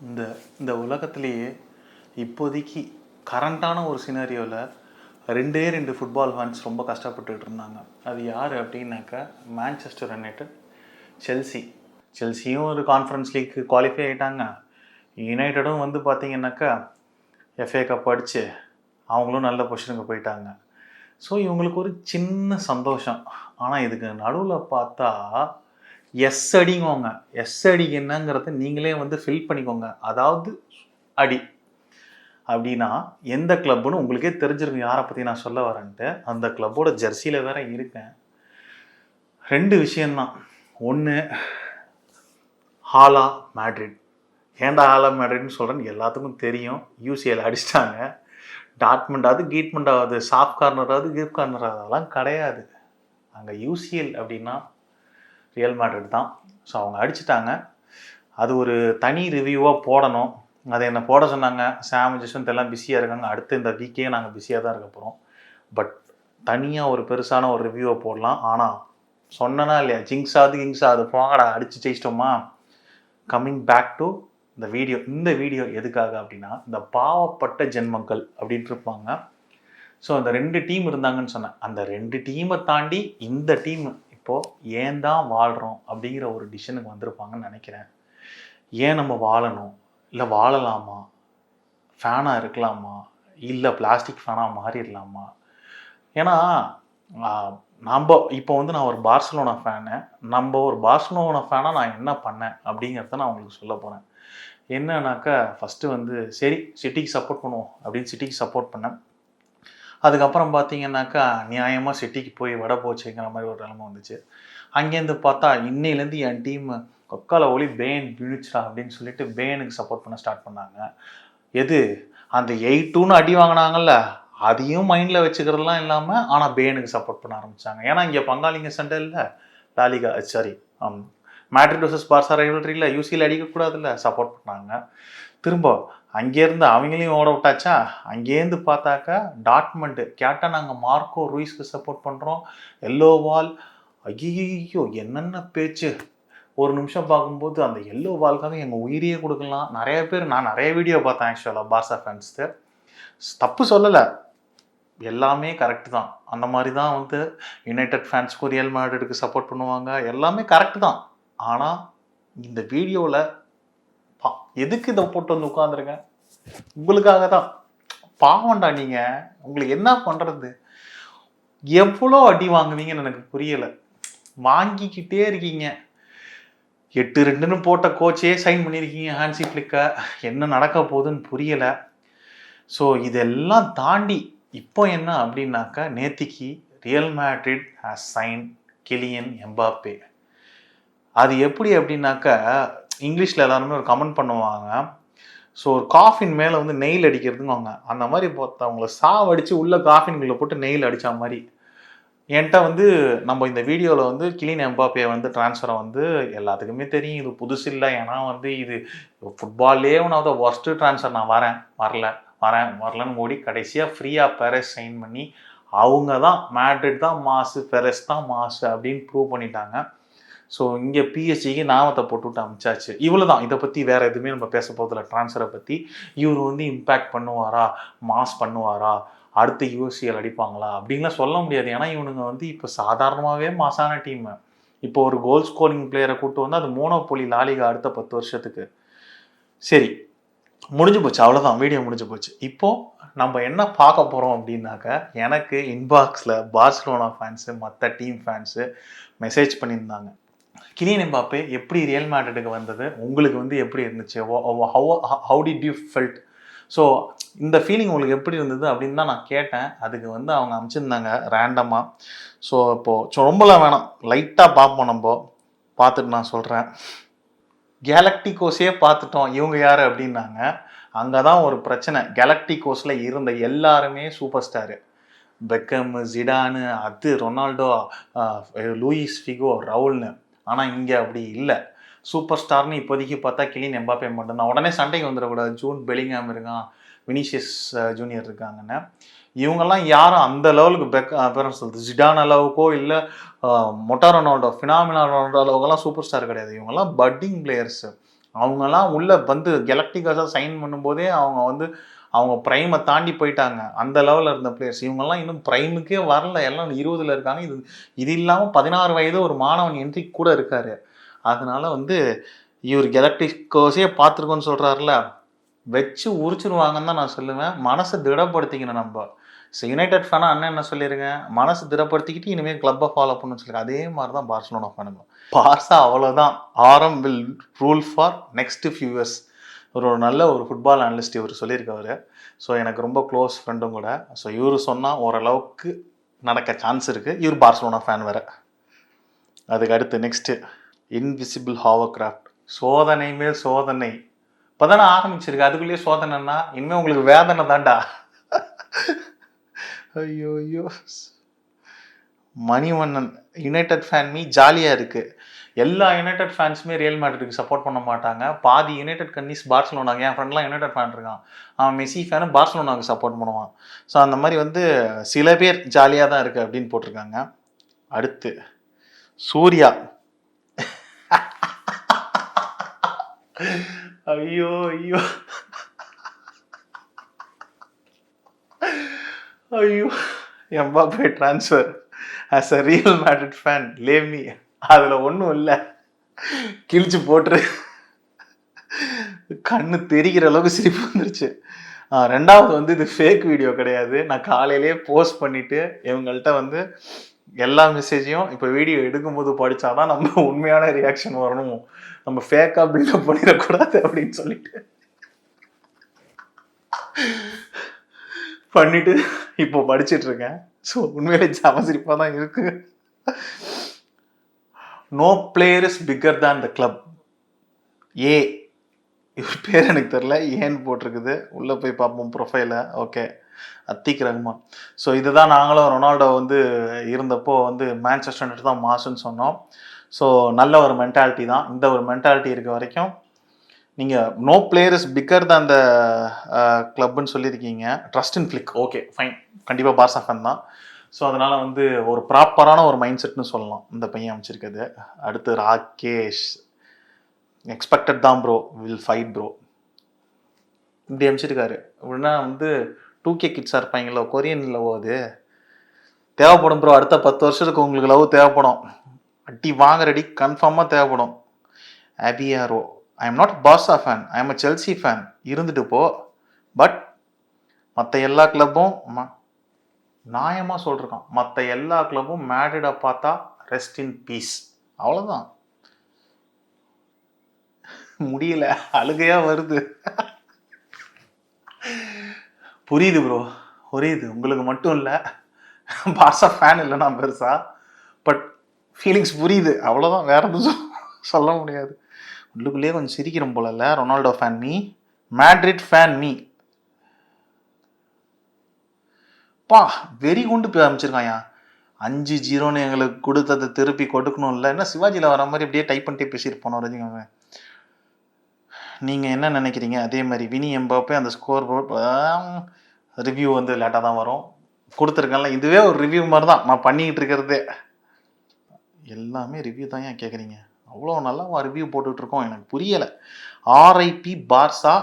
இந்த இந்த உலகத்திலேயே இப்போதைக்கு கரண்ட்டான ஒரு சினாரியோவில் ரெண்டே ரெண்டு ஃபுட்பால் ஃபேன்ஸ் ரொம்ப கஷ்டப்பட்டுட்டு இருந்தாங்க. அது யார் அப்படின்னாக்கா மான்செஸ்டர் யுனைடெட், செல்சி. செல்சியும் ஒரு கான்ஃபரன்ஸ் லீக்கு குவாலிஃபை ஆகிட்டாங்க. யுனைடடும் வந்து பார்த்திங்கனாக்கா எஃப்ஏ கப் அடித்து அவங்களும் நல்ல பொசிஷனுக்கு போயிட்டாங்க. ஸோ இவங்களுக்கு ஒரு சின்ன சந்தோஷம். ஆனால் இதுக்கு நடுவில் பார்த்தா எஸ் அடிங்கோங்க. எஸ் அடி என்னங்கிறத நீங்களே வந்து ஃபில் பண்ணிக்கோங்க. அதாவது அடி அப்படின்னா எந்த கிளப்புன்னு உங்களுக்கே தெரிஞ்சிருக்கும் யாரை பற்றி நான் சொல்ல வரேன்ட்டு. அந்த கிளப்போட ஜெர்சியில் வேற இருக்கேன். ரெண்டு விஷயந்தான். ஒன்று ஹாலா மேட்ரிட். ஏன்டா ஹாலா மேட்ரிட்னு சொல்கிறேன்னு எல்லாத்துக்கும் தெரியும். யூசிஎல் அடிச்சிட்டாங்க. டாட்மண்டாவது கீட்மண்டாவது சாஃப்ட் கார்னராவது கிஃப்ட் கார்னராவது அதெல்லாம் கிடையாது. அங்கே யூசிஎல் அப்படின்னா ரியல் மேட்ரிட் தான். ஸோ அவங்க அடிச்சிட்டாங்க. அது ஒரு தனி ரிவ்யூவாக போடணும். அதை என்னை போட சொன்னாங்க. சாம் ஜஸ்வந்த் எல்லாம் பிஸியாக இருக்காங்க. அடுத்து இந்த வீக்கே நாங்கள் பிஸியாக தான் இருக்க போகிறோம். பட் தனியாக ஒரு பெருசான ஒரு ரிவ்யூவை போடலாம். ஆனால் சொன்னனா இல்லையா, கிங்ஸாவது போங்கடா அடித்து ஜெயிச்சிட்டோமா. கம்மிங் பேக் டு இந்த வீடியோ. இந்த வீடியோ எதுக்காக அப்படின்னா, இந்த பாவப்பட்ட ஜென்மங்கள் அப்படின்ட்டு இருப்பாங்க. ஸோ அந்த ரெண்டு டீம் இருந்தாங்கன்னு சொன்னேன். அந்த ரெண்டு டீமை தாண்டி இந்த டீம் இப்போது ஏன் தான் வாழ்கிறோம் அப்படிங்கிற ஒரு டிசிஷனுக்கு வந்திருப்பாங்கன்னு நினைக்கிறேன். ஏன் நம்ம வாழணும், இல்லை வாழலாமா, ஃபேனாக இருக்கலாமா, இல்லை பிளாஸ்டிக் ஃபேனாக மாறிடலாமா. ஏன்னா நம்ம இப்போ வந்து நான் ஒரு பார்சலோனா ஃபேனு. ஒரு பார்சலோனா ஃபேனாக நான் என்ன பண்ணேன் அப்படிங்கிறத நான் உங்களுக்கு சொல்ல போகிறேன். என்னன்னாக்கா ஃபஸ்ட்டு வந்து சரி சிட்டிக்கு சப்போர்ட் பண்ணுவோம் அப்படின்னு சிட்டிக்கு சப்போர்ட் பண்ணேன். அதுக்கப்புறம் பார்த்தீங்கன்னாக்கா நியாயமாக சிட்டிக்கு போய் வட போச்சுங்கிற மாதிரி ஒரு நிலைமை வந்துச்சு. அங்கேருந்து பார்த்தா இன்னையிலேருந்து என் டீம் கொக்கால ஒளி பேன் விழுச்சா அப்படின்னு சொல்லிட்டு பேனுக்கு சப்போர்ட் பண்ண ஸ்டார்ட் பண்ணாங்க. எது அந்த 8-2 அடி வாங்கினாங்கல்ல, அதையும் மைண்டில் வச்சுக்கிறதுலாம் இல்லாமல் ஆனால் பேனுக்கு சப்போர்ட் பண்ண ஆரம்பித்தாங்க. ஏன்னா இங்கே பங்காளிங்க சண்டை இல்லை, La Liga sorry Madrid versus Barca ரைவல்ரியில் யூசியில் அடிக்கக்கூடாதுல்ல, சப்போர்ட் பண்ணாங்க. திரும்ப அங்கேருந்து அவங்களையும் ஓட விட்டாச்சா. அங்கேருந்து பார்த்தாக்கா டாட்மண்டு கேட்டால் நாங்கள் மார்க்கோ ரூயிஸ்க்கு சப்போர்ட் பண்ணுறோம், எல்லோ வால். ஐயோ என்னென்ன பேச்சு. ஒரு நிமிஷம் பார்க்கும்போது அந்த எல்லோ வால்காக எங்கள் உயிரியே கொடுக்கலாம். நிறைய பேர், நான் நிறைய வீடியோ பார்த்தேன் ஆக்சுவலாக பார்சா ஃபேன்ஸு. தப்பு சொல்லலை, எல்லாமே கரெக்டு தான். அந்த மாதிரி தான் வந்து யுனைடெட் ஃபேன்ஸ்க்கு ரியல் மேட்ரிடுக்கு சப்போர்ட் பண்ணுவாங்க. எல்லாமே கரெக்டு தான். ஆனால் இந்த வீடியோவில் எதுக்கு இதை போட்டு வந்து உட்காந்துருங்க, உங்களுக்காக தான். பாவண்டா நீங்கள், உங்களுக்கு என்ன பண்ணுறது, எவ்வளோ அடி வாங்குவீங்கன்னு எனக்கு புரியலை. வாங்கிக்கிட்டே இருக்கீங்க. 8-2ன்னு போட்ட கோச்சே சைன் பண்ணியிருக்கீங்க ஹான்சி ஃப்ளிக்கை. என்ன நடக்க போகுதுன்னு புரியலை. ஸோ இதெல்லாம் தாண்டி இப்போ என்ன அப்படின்னாக்கா, நேத்திக்கு Real Madrid has sign Kylian Mbappe. அது எப்படி அப்படின்னாக்கா, இங்கிலீஷில் எல்லாருமே ஒரு கமெண்ட் பண்ணுவாங்க. ஸோ ஒரு காஃபின் மேலே வந்து நெயில் அடிக்கிறதுங்க. அந்த மாதிரி அவங்கள சாவடித்து உள்ள காஃபின்குள்ளே போட்டு நெயில் அடித்த மாதிரி. என்கிட்ட வந்து நம்ம இந்த வீடியோவில் வந்து கிலியன் எம்பாப்பே வந்து ட்ரான்ஸ்ஃபரை வந்து எல்லாத்துக்குமே தெரியும், இது புதுசு இல்லை. ஏன்னா வந்து இது ஃபுட்பால்லே one of the worst transfer. நான் வரலன்னு ஓடி கடைசியாக ஃப்ரீயாக பெரஸ் சைன் பண்ணி அவங்க தான் மேட்ரிட் தான் மாசு, பெரஸ் தான் மாசு அப்படின்னு ப்ரூவ் பண்ணிட்டாங்க. ஸோ இங்கே பிஎஸ்சிக்கு நாமத்தை போட்டுவிட்டு அமிச்சாச்சு. இவ்வளோ தான். இதை பற்றி வேறு எதுவுமே நம்ம பேச போதில்லை. ட்ரான்ஸ்ஃபரை பற்றி இவர் வந்து இம்பேக்ட் பண்ணுவாரா, மாஸ் பண்ணுவாரா, அடுத்து யூசிஎல் அடிப்பாங்களா அப்படின்லாம் சொல்ல முடியாது. ஏன்னா இவனுங்க வந்து இப்போ சாதாரணமாகவே மாசான டீமு. இப்போ ஒரு கோல் ஸ்கோரிங் பிளேயரை கூப்பிட்டு வந்து அது மோனோபோலி லாலிகா அடுத்த 10 வருஷத்துக்கு. சரி, முடிஞ்சு போச்சு, அவ்வளோதான், வீடியோ முடிஞ்சு போச்சு. இப்போது நம்ம என்ன பார்க்க போகிறோம் அப்படின்னாக்க, எனக்கு இன்பாக்ஸில் பார்சலோனா ஃபேன்ஸு மற்ற டீம் ஃபேன்ஸு மெசேஜ் பண்ணியிருந்தாங்க. கிலியன் எம்பாப்பே எப்படி ரியல் மேட்ரிடுக்கு வந்தது, உங்களுக்கு வந்து எப்படி இருந்துச்சு, how did you felt, so இந்த ஃபீலிங் உங்களுக்கு எப்படி இருந்தது அப்படின்னு தான் நான் கேட்டேன். அதுக்கு வந்து அவங்க அனுப்பிச்சிருந்தாங்க ரேண்டமாக. ஸோ இப்போது ரொம்பலாம் வேணாம், லைட்டாக பார்ப்போம். நம்ம பார்த்துட்டு நான் சொல்கிறேன். கேலக்டிகோஸே பார்த்துட்டோம், இவங்க யார் அப்படின்னாங்க. அங்கே தான் ஒரு பிரச்சனை. கேலக்டிகோஸில் இருந்த எல்லாருமே சூப்பர் ஸ்டாரு. பெக்கம், ஜிடானு, அது ரொனால்டோ, லூயிஸ் ஃபிகோ, ரவுல்னு. ஆனால் இங்கே அப்படி இல்லை. சூப்பர் ஸ்டார்னு இப்போதைக்கு பார்த்தா கிலியன் எம்பாப்பே மட்டும்தான். உடனே சண்டைக்கு வந்துடக்கூடாது. ஜூட் பெலிங்ஹாம் இருக்கான், வினிஷியஸ் ஜூனியர் இருக்காங்கன்னு. இவங்கெல்லாம் யாரும் அந்த லெவலுக்கு பேரன் சொல்லுது ஜிடான் அளவுக்கோ இல்லை மொட்டா ரொனால்டோ, ஃபினாமினா ரொனால்டோ அளவுக்கெல்லாம் சூப்பர் ஸ்டார் கிடையாது. இவங்கெல்லாம் பட்டிங் பிளேயர்ஸு. அவங்கெல்லாம் உள்ள வந்து கெலக்டிகாஸாக சைன் பண்ணும்போதே அவங்க ப்ரைமை தாண்டி போயிட்டாங்க. அந்த லெவலில் இருந்த பிளேயர்ஸ். இவங்கெல்லாம் இன்னும் ப்ரைமுக்கே வரல. எல்லாம் 20ல் இருக்காங்க. இது இல்லாமல் 16 வயது ஒரு மாணவன் என்ட்ரி கூட இருக்காரு. அதனால இவர் கெலக்டிகோஸே பார்த்துருக்கோன்னு சொல்கிறாருல, வச்சு உரிச்சிருவாங்கன்னு தான் நான் சொல்லுவேன். மனசை திடப்படுத்திக்கணும் நம்ம. யுனைடெட் ஃபேனாக அண்ணன் என்ன சொல்லியிருங்க, மனசு திடப்படுத்திக்கிட்டு இனிமேல் கிளப்பை ஃபாலோ பண்ணணும்னு சொல்லியிருக்கேன். அதே மாதிரி தான் பார்சலோனா ஃபேனுங்க. பார்சா அவ்வளோதான். ஆரம் will rule for next few years. ஒரு நல்ல ஒரு ஃபுட்பால் அனலிஸ்ட் இவர் சொல்லியிருக்காரு. ஸோ எனக்கு ரொம்ப க்ளோஸ் ஃப்ரெண்டும் கூட. ஸோ இவர் சொன்னால் ஓரளவுக்கு நடக்க சான்ஸ் இருக்குது. இவர் பார்சலோனா ஃபேன் வேறு. அதுக்கு அடுத்து நெக்ஸ்ட்டு இன்விசிபிள் ஹாவர்கிராஃப்ட். சோதனை மேல் சோதனை. இப்போ தானே ஆரம்பிச்சிருக்கு, அதுக்குள்ளேயே சோதனைன்னா இனிமேல் உங்களுக்கு வேதனை தாண்டா. ஐயோ ஐயோ. மணிவண்ணன், யுனைடெட் ஃபேன் மீ ஜாலியாக இருக்குது. எல்லா யுனைடெட் ஃபேன்ஸுமே ரியல் மேட்ரிக்கு சப்போர்ட் பண்ண மாட்டாங்க. பாதி யுனைடெட் கன்னிஸ் பார்சலோனாங்க. என் ஃப்ரெண்ட்லாம் யுனைடெட் ஃபேன் இருக்கான், அவன் மெஸ்ஸி ஃபேனு பார்சலோனாவுக்கு சப்போர்ட் பண்ணுவான். ஸோ அந்த மாதிரி சில பேர் ஜாலியாக தான் இருக்குது அப்படின்னு போட்டிருக்காங்க. அடுத்து சூர்யா. ஐயோ ஐயோ ஐயோ. Mbappe transfer as a Real Madrid fan leave me. அதில் ஒன்றும் இல்லை, கிழிச்சு போட்டுரு. கண்ணு தெரிகிற அளவுக்கு சிரிப்பு வந்துருச்சு. ரெண்டாவது இது ஃபேக் வீடியோ கிடையாது. நான் காலையிலே போஸ்ட் பண்ணிவிட்டு இவங்கள்ட்ட எல்லா மெசேஜையும் இப்போ வீடியோ எடுக்கும்போது படித்தாதான் நம்ம உண்மையான ரியாக்ஷன் வரணும், நம்ம ஃபேக்காக பில்டப் பண்ணிடக்கூடாது அப்படின்னு சொல்லிட்டு பண்ணிட்டு இப்போ படிச்சுட்டு இருக்கேன். ஸோ உண்மையிலே ஜாமசிரிப்பாக தான் இருக்கு. No player is bigger than the club. ஏ, இவர் பேர் எனக்கு தெரில, ஏன்னு போட்டிருக்குது. உள்ளே போய் பார்ப்போம் ப்ரொஃபைலை. ஓகே, அத்திக் ரஹ்மான். ஸோ இதுதான் நாங்களும் ரொனால்டோ இருந்தப்போ மான்செஸ்டர் யுனைடெட் தான் மாசுன்னு சொன்னோம். ஸோ நல்ல ஒரு மென்டாலிட்டி தான். இந்த ஒரு மென்டாலிட்டி இருக்க வரைக்கும் நீங்கள் நோ பிளேயர் இஸ் பிக்கர் தான் அந்த கிளப்னு சொல்லியிருக்கீங்க. Trust in flick, okay fine, கண்டிப்பாக பார்சா ஃபேன் தான். ஸோ அதனால் ஒரு ப்ராப்பரான ஒரு மைண்ட் செட்னு சொல்லலாம் இந்த பையன் அமைச்சிருக்குது. அடுத்து ராகேஷ், எக்ஸ்பெக்டட் தான் ப்ரோ, வில் ஃபைட் ப்ரோ. இப்படி அமைச்சிருக்காரு. அப்படின்னா 2K கிட்ஸாக இருப்பாங்களோ, கொரியன் லவ் அது தேவைப்படும் ப்ரோ. அடுத்த 10 வருஷத்துக்கு உங்களுக்கு லவ் தேவைப்படும். அடி வாங்க ரெடி, கன்ஃபார்மாக தேவைப்படும். அபியாரோ, I am not Barca fan, I am a Chelsea fan. இருந்துட்டு போ. பட் மற்ற எல்லா கிளப்பும் நியாயமாக சொல்லிருக்கான். மற்ற எல்லா கிளப்பும் மேட்ரிடை பார்த்தா ரெஸ்ட் இன் பீஸ். அவ்வளோதான். முடியல, அழுகையாக வருது. புரியுது ப்ரோ, புரியுது. உங்களுக்கு மட்டும் இல்லை, பார்சா ஃபேன் இல்லை நான் பெருசா, பட் ஃபீலிங்ஸ் புரியுது. அவ்வளோதான், வேற எதுவும் சொல்ல முடியாது. உள்ளுக்குள்ளேயே கொஞ்சம் சிரிக்கிறோம் போல இல்லை. Ronaldo fan me, Madrid fan me. பா வெறி கொண்டு போய் அமைச்சிருக்காயா. 5-0 எங்களுக்கு கொடுத்ததை திருப்பி கொடுக்கணும் இல்லை. என்ன சிவாஜியில் வர மாதிரி அப்படியே டைப் பண்ணிட்டே பேசிட்டு போனோம் ரஜினிகாந்த். நீங்கள் என்ன நினைக்கிறீங்க? அதே மாதிரி வினி எம்பாப்பே அந்த ஸ்கோர் போர்ட் ரிவ்யூ லேட்டாக தான் வரும், கொடுத்துருக்கேன்ல. இதுவே ஒரு ரிவ்யூ மாதிரி தான் நான் பண்ணிக்கிட்டு இருக்கிறதே. எல்லாமே ரிவ்யூ தான் ஏன் கேட்குறீங்க? அவ்வளோ நல்லா ரிவ்யூ போட்டுட்ருக்கோம். எனக்கு புரியலை. ஆர்ஐபி பார்சா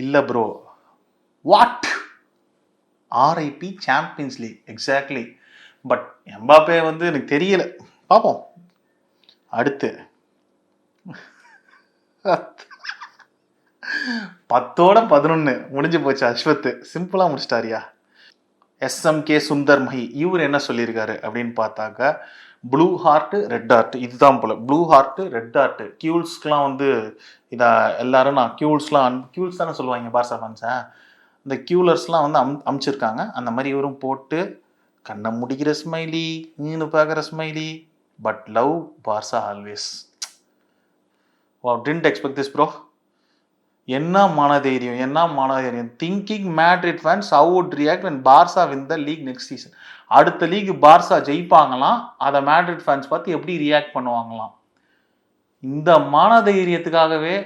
இல்லை bro. What? RIP Champions League, exactly. But Mbappe எனக்கு தெரியலை. பார்ப்போம். அடுத்து 10-11 முடிஞ்சு போச்சு. அஸ்வத் சிம்பிளாக முடிச்சிட்டாரியா. SMK சுந்தர் மஹி, இவர் என்ன சொல்லியிருக்காரு அப்படின்னு பார்த்தாக்க, ப்ளூ ஹார்ட்டு ரெட் ஹார்ட் இதுதான் போல். ப்ளூ ஹார்ட்டு ரெட் ஹார்ட்டு கியூல்ஸ்க்கெலாம் இதை எல்லாரும் நான் கியூல்ஸ் தானே சொல்லுவாங்க பார்சா ஃபேன்ஸை. இந்த கியூலர்ஸ்லாம் அமுச்சிருக்காங்க. அந்த மாதிரி இவரும் போட்டு கண்ணை முடிக்கிற ஸ்மைலி, நீனு பார்க்குற smiley, but love Barca always. Didn't expect this bro. என்ன மனதைரியம். Thinking Madrid fans how would react when Barca win the league next season. அடுத்த லீக் பார்சா ஜெயிப்பாங்களாம், அதை மேட்ரிட் ஃபேன்ஸ் பார்த்து எப்படி ரியாக்ட் பண்ணுவாங்களாம். இந்த மனதைரியத்துக்காகவே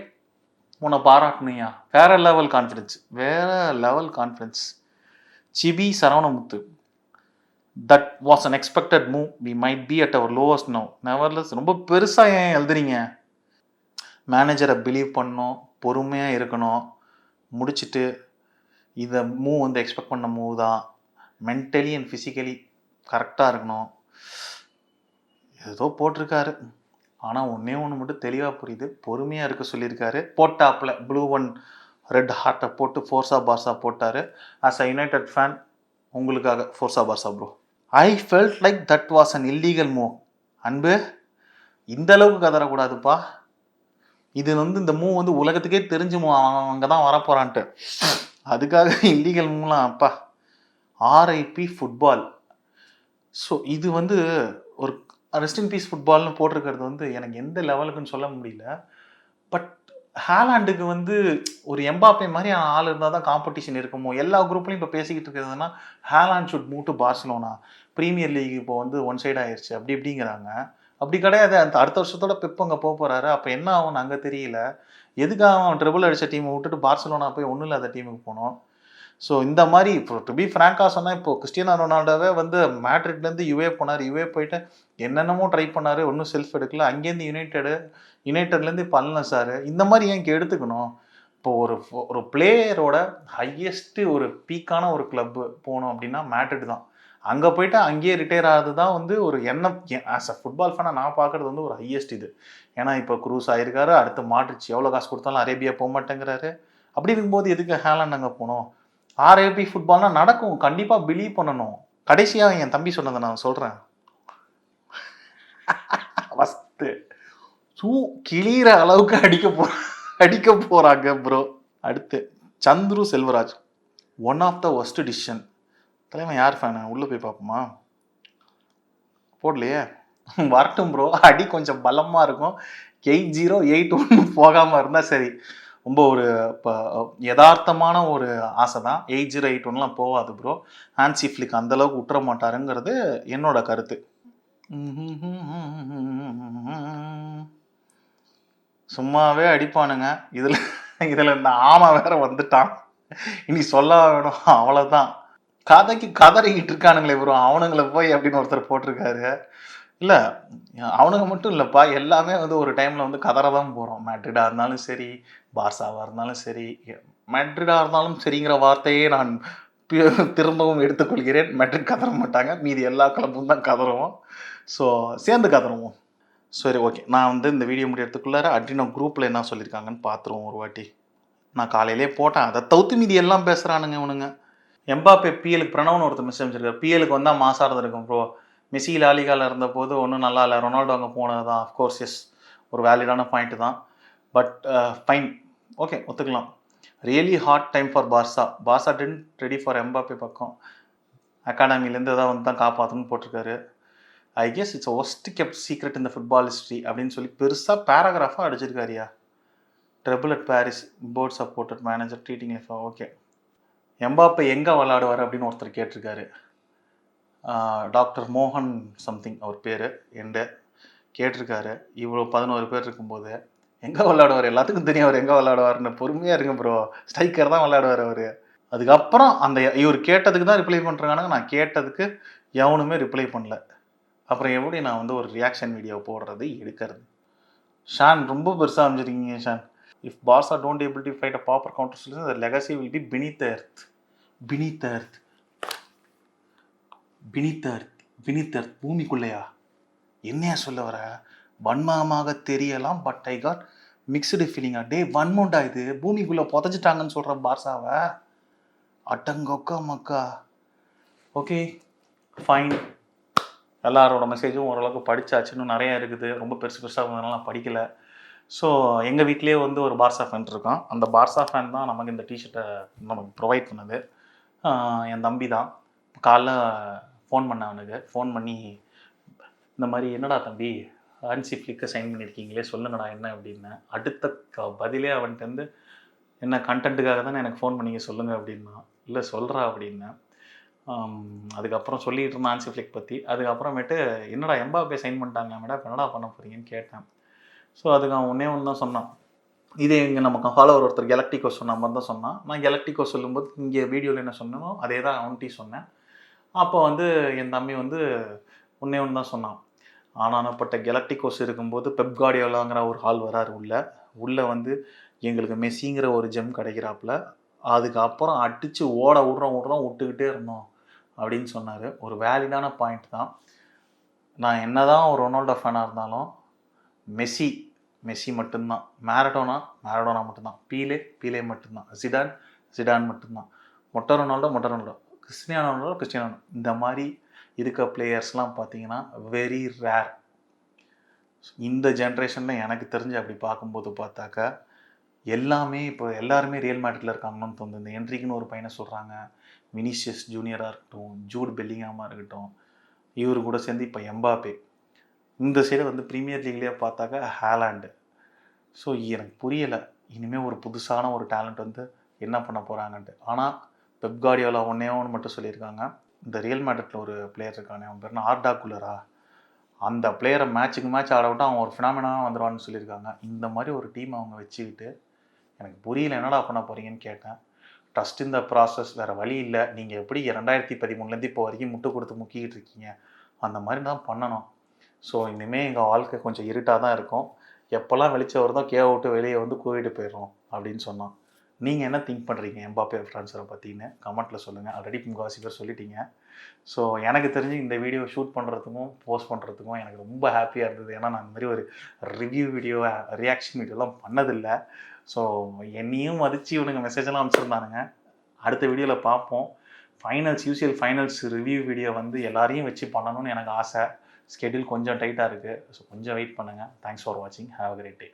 உன்னை பாராட்டணுயா. வேற level confidence. Sibi Saravanamuthu, that was unexpected move, we might be at our lowest now, nevertheless. ரொம்ப பெருசாக ஏன் எழுதுறீங்க? மேனேஜரை பிலீவ் பண்ணணும், பொறுமையாக இருக்கணும், முடிச்சுட்டு இதை மூவ் வந்து எக்ஸ்பெக்ட் பண்ண மூவ் தான், மென்டலி அண்ட் ஃபிசிக்கலி கரெக்டாக இருக்கணும். ஏதோ போட்டிருக்காரு, ஆனால் ஒன்றே ஒன்று மட்டும் தெளிவாக புரியுது, பொறுமையாக இருக்க சொல்லியிருக்காரு. போட்டாப்பில் ப்ளூ ஒன் ரெட் ஹார்ட்டை போட்டு ஃபோர்ஸா பார்ஸா போட்டார். ஆஸ் அ யுனைடெட் ஃபேன் உங்களுக்காக Forza Barca bro. I felt like that was an illegal move. அன்பு, இந்த அளவுக்கு கதறக்கூடாதுப்பா. இது வந்து இந்த மூவ் வந்து உலகத்துக்கே தெரிஞ்சு அவன் அங்கே தான் வரப்போகிறான்ட்டு, அதுக்காக இல்லீகல் மூவ்லாம் அப்பா. RIP football. ஸோ இது வந்து ஒரு ரெஸ்ட் இன் பீஸ் ஃபுட்பால்னு போட்டிருக்கிறது வந்து எனக்கு எந்த லெவலுக்குன்னு சொல்ல முடியல. பட் ஹாலாண்டுக்கு வந்து ஒரு எம்பாப்பே மாதிரி ஆள் இருந்தால் தான் காம்படிஷன் இருக்குமோ. எல்லா குரூப்லையும் இப்போ பேசிக்கிட்டு இருக்கிறதுனா Haaland should move to Barcelona, Premier League இப்போ வந்து ஒன் சைட் ஆயிடுச்சு அப்படி இப்படிங்கிறாங்க. அப்படி கிடையாது, அந்த அடுத்த வருஷத்தோட பெப் அங்கே போக போகிறாரு. அப்போ என்ன ஆகும்னு அங்கே தெரியல. எதுக்காக அவன் ட்ரிபிள் அடித்த டீமை விட்டுட்டு பார்சிலோனா போய் ஒன்றும் இல்லாத டீமுக்கு போனோம். ஸோ இந்த மாதிரி இப்போ டு பி ஃப்ராங்காக சொன்னால், இப்போ கிறிஸ்டியானோ ரொனால்டோவே வந்து மேட்ரிட்லேருந்து யுவே போனார். யுவே போயிட்டு என்னென்னமோ ட்ரை பண்ணார், ஒன்றும் செல்ஃப் எடுக்கல. அங்கேருந்து யுனைட்டட்லேருந்து இப்போ அல்லன் சார். இந்த மாதிரி ஏன் இங்கே எடுத்துக்கணும்? இப்போ ஒரு பிளேயரோட ஹையஸ்ட்டு ஒரு பீக்கான ஒரு கிளப்பு போகணும் அப்படின்னா மேட்ரிட் தான். அங்கே போயிட்டு அங்கேயே ரிட்டையர் ஆகுது தான் வந்து ஒரு எண்ணம். ஆஸ் அ ஃபுட்பால் ஃபேனாக நான் பார்க்குறது வந்து ஒரு ஹையஸ்ட் இது. ஏன்னா இப்போ குரூஸ் ஆகிருக்காரு, அடுத்து மாட்ரிச் எவ்வளோ காசு கொடுத்தாலும் அரேபியா போக மாட்டேங்கிறாரு. அப்படி இருக்கும்போது எதுக்கு ஹாலாண்ட் அங்கே போகணும்? ஆர்ஐபி ஃபுட்பால்னா நடக்கும், கண்டிப்பாக பிலீவ் பண்ணணும். கடைசியாக என் தம்பி சொன்னதை நான் சொல்கிறேன். ஃபஸ்ட்டு கிளியிற அளவுக்கு அடிக்க போகிறாங்க ப்ரோ. அடுத்து Chandru Selvaraj, one of the worst decision. தலைவன் யார் ஃபேனு? உள்ளே போய் பார்ப்போமா? போடலையே, வரட்டும் ப்ரோ. அடி கொஞ்சம் பலமாக இருக்கும். 8-0 8-1 போகாமல் இருந்தால் சரி. ரொம்ப ஒரு இப்போ யதார்த்தமான ஒரு ஆசை தான். 8-0 8-1லாம் போகாது ப்ரோ. ஹான்சி ஃப்ளிக் அந்தளவுக்கு விட்டுற மாட்டாருங்கிறது என்னோட கருத்து. சும்மாவே அடிப்பானுங்க. இதில் இந்த ஆமை வேற வந்துட்டான், இனி சொல்ல வேணும், அவ்வளோதான். கதைக்கு கதறிக்கிட்டு இருக்கானுங்களே ப்ரோ, அவனுங்களை போய் அப்படின்னு ஒருத்தர் போட்டிருக்காரு. இல்லை, அவனுங்க மட்டும் இல்லைப்பா, எல்லாமே வந்து ஒரு டைமில் வந்து கதற தான் போகிறோம். மேட்ரிடாக இருந்தாலும் சரி, பார்சாவாக இருந்தாலும் சரி. மேட்ரிடாக இருந்தாலும் சரிங்கிற வார்த்தையே நான் திரும்பவும் எடுத்துக்கொள்கிறேன். மேட்ரிட் கதற மாட்டாங்க, மீதி எல்லா கிளப்பும் தான் கதறுவோம். ஸோ சேர்ந்து கதறுவோம். சரி, ஓகே. நான் வந்து இந்த வீடியோ முடியறதுக்குள்ளார அட்ரினோ குரூப்பில் என்ன சொல்லியிருக்காங்கன்னு பார்த்துருவோம் ஒரு வாட்டி. நான் காலையிலே போட்டேன், அதை தவிர்த்து மீதி எல்லாம் பேசுகிறானுங்க இவனுங்க. எம்பாப்பே பிஎலுக்கு பிரணவன் ஒருத்தர் மெசேஜ் அமைச்சிருக்காரு. பிஎலுக்கு வந்தால் மாசாக இருந்திருக்கும் ப்ரோ. மெஸ்ஸி லாலிகாவில் இருந்தபோது ஒன்றும் நல்லா இல்லை, ரொனால்டோ அங்கே போனது தான். அஃப்கோர்ஸ் எஸ், ஒரு வேலிடான பாயிண்ட்டு தான். பட் ஃபைன், ஓகே, ஒத்துக்கலாம். Really hard time for Barca didn't ready for Mbappe பக்கம். அகாடமிலேருந்து ஏதாவது வந்து தான் காப்பாற்றணும்னு போட்டிருக்காரு. I guess it's worst kept secret இந்த ஃபுட்பால் ஹிஸ்ட்ரி அப்படின்னு சொல்லி பெருசாக பேராகிராஃபாக அடிச்சிருக்காரியா. Triple at Paris board supported manager treating F. Okay, Mbappe எங்கே விளாடுவார் அப்படின்னு ஒருத்தர் கேட்டிருக்காரு. டாக்டர் மோகன் சம்திங் அவர் பேர் என்கிட்ட கேட்டிருக்காரு. இவ்வளோ 11 பேர் இருக்கும்போது எங்கே விளாடுவார்? எல்லாத்துக்கும் தெரியும் அவர் எங்கே விளாடுவார்னு. பொறுமையாக இருங்க ப்ரோ, ஸ்ட்ரைக்கர் தான் விளாடுவார் அவர். அதுக்கப்புறம் அந்த இவர் கேட்டதுக்கு தான் ரிப்ளை பண்ணுறாங்க. நான் கேட்டதுக்கு எவனுமே ரிப்ளை பண்ணல. அப்புறம் எப்படி நான் வந்து ஒரு ரியாக்ஷன் வீடியோ போடுறது எடுக்கிறது? ஷான் ரொம்ப பெருசாக அமைஞ்சிருக்கீங்க Shaan. If Barca don't able to fight a proper counter solution, the legacy will be beneath the earth. பூமிக்குள்ளையா? என்னையா சொல்ல வர? வன்மமாக தெரியலாம், பட் ஐ காட் மிக்சடு ஃபீலிங்கா. டே வன்மோண்டா இது, பூமிக்குள்ளே புதைச்சிட்டாங்கன்னு சொல்கிற பார்சாவை. அட்டங்கொக்கா மக்கா. ஓகே ஃபைன், எல்லாரோட மெசேஜும் ஓரளவுக்கு படித்தாச்சுன்னு நிறையா இருக்குது. ரொம்ப பெருசாக இருந்ததுனால நான் படிக்கலை. ஸோ எங்கள் வீட்லேயே வந்து ஒரு பார்சா ஃபேன் இருக்கான். அந்த பார்சா ஃபேன் தான் நமக்கு இந்த டிஷர்ட்டை நமக்கு ப்ரொவைட் பண்ணது. என் தம்பி தான். காலைல ஃபோன் பண்ண அவனுக்கு, ஃபோன் பண்ணி இந்த மாதிரி என்னடா தம்பி ஹான்சி ஃப்ளிக்கை சைன் பண்ணியிருக்கீங்களே, சொல்லுங்கடா என்ன அப்படின்னு. அடுத்த பதிலே அவன்கிட்ட என்ன கண்டென்ட்டுக்காக தானே எனக்கு ஃபோன் பண்ணிங்க சொல்லுங்கள் அப்படின்னா. இல்லை சொல்கிறா அப்படின்னு. அதுக்கப்புறம் சொல்லிகிட்டு இருந்தேன் ஹான்சி ஃப்ளிக் பற்றி. அதுக்கப்புறமேட்டு என்னடா எம்பாப்பே சைன் பண்ணிட்டாங்க மேடம், இப்போ என்னடா பண்ண போகிறீங்கன்னு கேட்டேன். ஸோ அதுக்கு அவன் ஒன்றே ஒன்று தான் சொன்னான். இதே இங்கே நமக்கு ஃபாலோவர் ஒருத்தர் கெலக்டிகோ சொன்ன மாதிரி தான் சொன்னான். நான் கெலக்டிகோ சொல்லும்போது இங்கே வீடியோவில் என்ன சொன்னனோ அதே தான் அவன்கிட்டையும் சொன்னேன். அப்போ வந்து என் தம்பி வந்து ஒன்றே ஒன்று தான் சொன்னான். ஆனானப்பட்ட கெலக்டிகோஸ் இருக்கும்போது பெப் கார்டியோலாங்கிற ஒரு ஆள் வராரு உள்ள. உள்ளே வந்து எங்களுக்கு மெஸ்ஸிங்கிற ஒரு ஜெம் கிடைக்கிறாப்புல, அதுக்கப்புறம் அடித்து ஓட விட்றோம் விட்டுக்கிட்டே இருந்தோம் அப்படின்னு சொன்னார். ஒரு வேலிடான பாயிண்ட் தான். நான் என்ன தான் ஒரு ரொனால்டோ ஃபேனாக இருந்தாலும் மெஸ்ஸி மட்டும்தான், மேரடோனா மட்டும்தான், பீலே மட்டும்தான், ஜிடான் மட்டும்தான், மொட்டை ரொனால்டோ, கிறிஸ்டியானோ ரொனால்டோ. இந்த மாதிரி இருக்க பிளேயர்ஸ்லாம் பார்த்தீங்கன்னா வெரி ரேர். இந்த ஜென்ரேஷனில் எனக்கு தெரிஞ்சு அப்படி பார்க்கும்போது பார்த்தாக்கா இப்போ எல்லாருமே ரியல் மேட்ரிட்டில் இருக்காங்கன்னு தோணுது. இந்த என்ட்ரிக்குன்னு ஒரு பையனை சொல்கிறாங்க, வினிசியஸ் ஜூனியராக இருக்கட்டும், ஜூட் பெல்லிங்காமாக இருக்கட்டும், இவர் கூட சேர்ந்து இப்போ எம்பாப்பே. இந்த சைடு வந்து ப்ரீமியர் லீக்லேயே பார்த்தாக்கா ஹாலாண்டு. ஸோ எனக்கு புரியலை, இனிமேல் ஒரு புதுசான ஒரு டேலண்ட் வந்து என்ன பண்ண போகிறாங்கன்ட்டு. ஆனால் பெப் கார்டியோலா ஒன்றே மட்டும் சொல்லியிருக்காங்க, இந்த ரியல் மேட்ரிட்டில் ஒரு பிளேயர் இருக்கானே, அவன் பேர் ஆர்டா குலரா, அந்த பிளேயரை மேட்சுக்கு மேட்ச் ஆட விட்டு அவன் ஒரு ஃபினாமினாக வந்துடுவான்னு சொல்லியிருக்காங்க. இந்த மாதிரி ஒரு டீம் அவங்க வச்சுக்கிட்டு எனக்கு புரியல, என்னடா பண்ண போகிறீங்கன்னு கேட்டேன். ட்ரஸ்ட் இந்த ப்ராசஸ், வேறு வழி இல்லை. நீங்கள் எப்படி 2013 இப்போ வரைக்கும் முட்டு கொடுத்து முக்கிக்கிட்டு இருக்கீங்க, அந்த மாதிரி தான் பண்ணணும். ஸோ இனிமேல் எங்கள் வாழ்க்கை கொஞ்சம் இருட்டாக தான் இருக்கும். எப்போல்லாம் வெளிச்சம் வருதோ விட்டு வெளியே வந்து கூவிட்டு போயிடுறோம் அப்படின்னு சொன்னோம். நீங்கள் என்ன திங்க் பண்ணுறீங்க எம்பாப்பே ட்ரான்ஸ்ஃபரை பற்றின்னு கமெண்ட்டில் சொல்லுங்கள். ஆல்ரெடி முக்கால்வாசி பேர் சொல்லிட்டீங்க. ஸோ எனக்கு தெரிஞ்சு இந்த வீடியோ ஷூட் பண்ணுறதுக்கும் போஸ்ட் பண்ணுறதுக்கும் எனக்கு ரொம்ப ஹாப்பியாக இருந்தது. ஏன்னா நான் இந்த மாதிரி ஒரு ரிவ்யூ வீடியோ, ரியாக்ஷன் வீடியோலாம் பண்ணதில்லை. ஸோ என்னையும் மதித்து இவனுங்க மெசேஜெல்லாம் அனுப்பிச்சிருந்தானுங்க. அடுத்த வீடியோவில் பார்ப்போம். UCL ஃபைனல்ஸ் ரிவ்யூ வீடியோ வந்து எல்லாரையும் வச்சு பண்ணணும்னு எனக்கு ஆசை. ஸ்கெடியூல் கொஞ்சம் டைட்டாக இருக்குது. ஸோ கொஞ்சம் வெயிட் பண்ணுங்கள். தேங்க்ஸ் ஃபார் வாட்சிங். Have a great day.